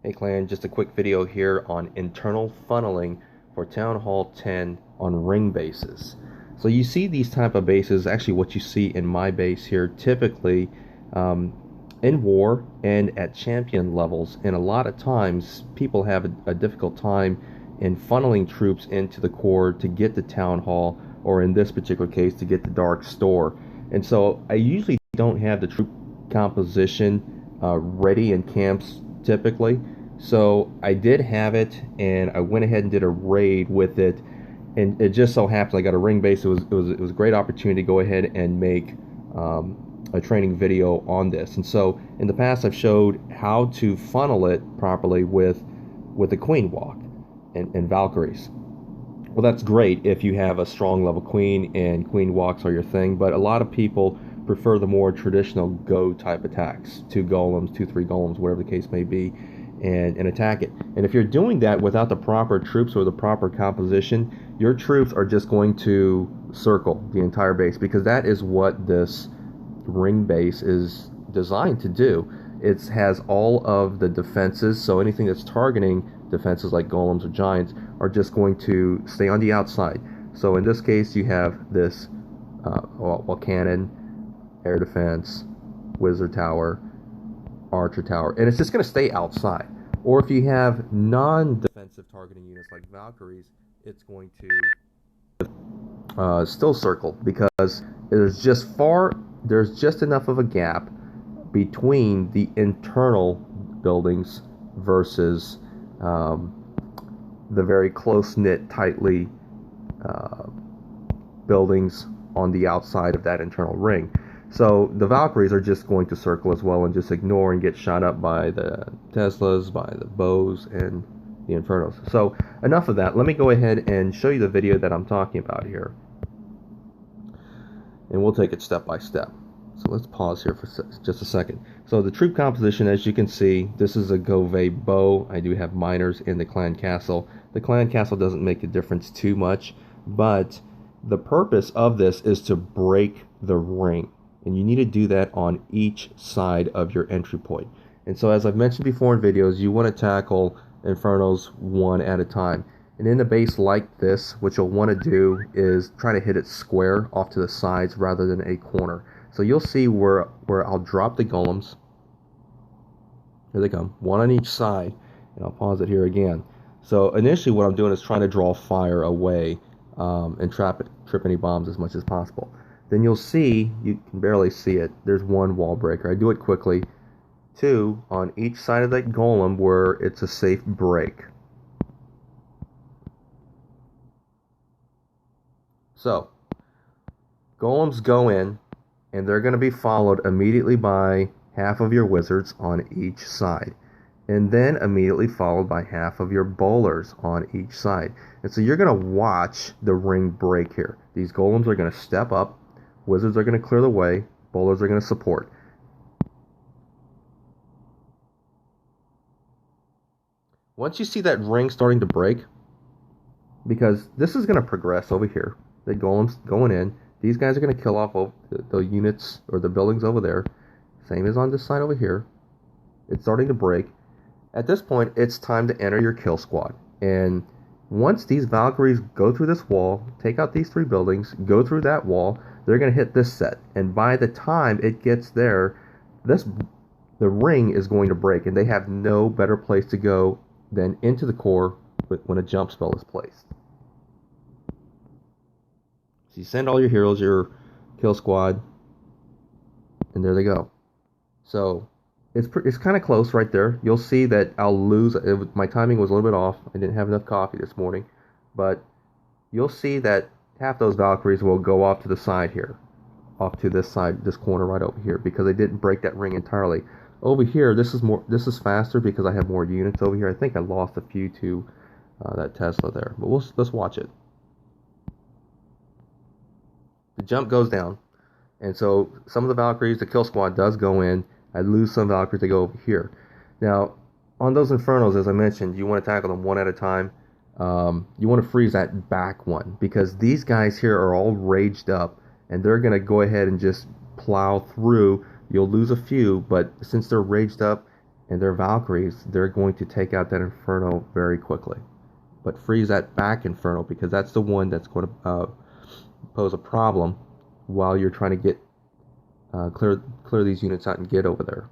Hey clan, just a quick video here on internal funneling for Town Hall 10 on ring bases. So you see these type of bases, actually what you see in my base here, typically in war and at champion levels, and a lot of times people have a difficult time in funneling troops into the core to get to Town Hall, or in this particular case, to get the Dark Store. And so I usually don't have the troop composition ready in camps typically. So I did have it, and I went ahead and did a raid with it, and it just so happened I got a ring base. It was a great opportunity to go ahead and make a training video on this. And so in the past I've showed how to funnel it properly with the Queen Walk and Valkyries. Well, that's great if you have a strong level Queen and Queen Walks are your thing, but a lot of people prefer the more traditional go type attacks, 2 golems, 2-3 golems, whatever the case may be, and attack it. And if you're doing that without the proper troops or the proper composition, your troops are just going to circle the entire base, because that is what this ring base is designed to do. It has all of the defenses, so anything that's targeting defenses like golems or giants are just going to stay on the outside. So in this case you have this cannon, air defense, wizard tower, archer tower, and it's just going to stay outside. Or if you have non-defensive targeting units like Valkyries, it's going to still circle, because there's just enough of a gap between the internal buildings versus the very close-knit, tightly buildings on the outside of that internal ring. So the Valkyries are just going to circle as well and just ignore and get shot up by the Teslas, by the bows, and the Infernos. So enough of that. Let me go ahead and show you the video that I'm talking about here, and we'll take it step by step. So let's pause here for just a second. So the troop composition, as you can see, this is a Gove bow. I do have miners in the clan castle. The clan castle doesn't make a difference too much, but the purpose of this is to break the ring. And you need to do that on each side of your entry point. And so, as I've mentioned before in videos, you want to tackle Infernos one at a time. And in a base like this, what you'll want to do is try to hit it square off to the sides rather than a corner. So you'll see where I'll drop the golems. Here they come, one on each side. And I'll pause it here again. So initially what I'm doing is trying to draw fire away and trip any bombs as much as possible. Then you'll see, you can barely see it, there's one wall breaker. I do it quickly. 2 on each side of that golem where it's a safe break. So, golems go in, and they're going to be followed immediately by half of your wizards on each side. And then immediately followed by half of your bowlers on each side. And so you're going to watch the ring break here. These golems are going to step up. Wizards are going to clear the way. Bowlers are going to support. Once you see that ring starting to break, because this is going to progress over here, the golems going in, these guys are going to kill off the units or the buildings over there. Same as on this side over here. It's starting to break. At this point, it's time to enter your kill squad. And once these Valkyries go through this wall, take out these 3 buildings, go through that wall, they're going to hit this set. And by the time it gets there, the ring is going to break, and they have no better place to go than into the core when a jump spell is placed. So you send all your heroes, your kill squad, and there they go. So it's kind of close right there. You'll see that I'll lose. My timing was a little bit off. I didn't have enough coffee this morning. But you'll see that half those Valkyries will go off to the side here. Off to this side, this corner right over here, because they didn't break that ring entirely. Over here, this is faster because I have more units over here. I think I lost a few to that Tesla there. But let's watch it. The jump goes down. And so some of the Valkyries, the kill squad does go in. I lose some Valkyries, they go over here. Now, on those Infernos, as I mentioned, you want to tackle them one at a time. You want to freeze that back one, because these guys here are all raged up, and they're going to go ahead and just plow through. You'll lose a few, but since they're raged up, and their Valkyries, they're going to take out that Inferno very quickly. But freeze that back Inferno, because that's the one that's going to pose a problem while you're trying to get clear these units out and get over there.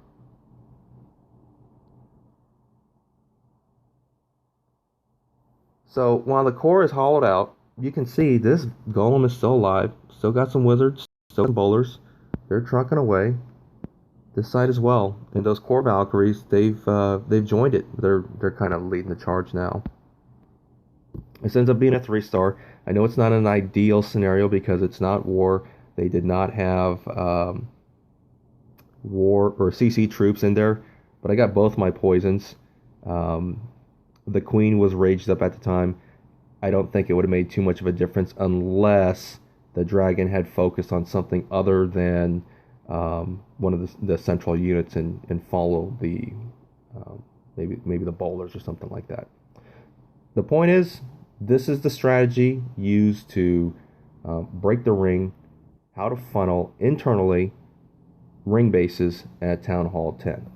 So while the core is hollowed out, you can see this golem is still alive, still got some wizards, still some bowlers. They're trucking away. This side as well, and those core Valkyries, they've joined it. They're kind of leading the charge now. This ends up being a 3-star. I know it's not an ideal scenario because it's not war. They did not have war or CC troops in there, but I got both my poisons. The queen was raged up at the time. I don't think it would have made too much of a difference unless the dragon had focused on something other than one of the central units and follow the maybe the bowlers or something like that. The point is, this is the strategy used to break the ring, how to funnel internally ring bases at Town Hall 10.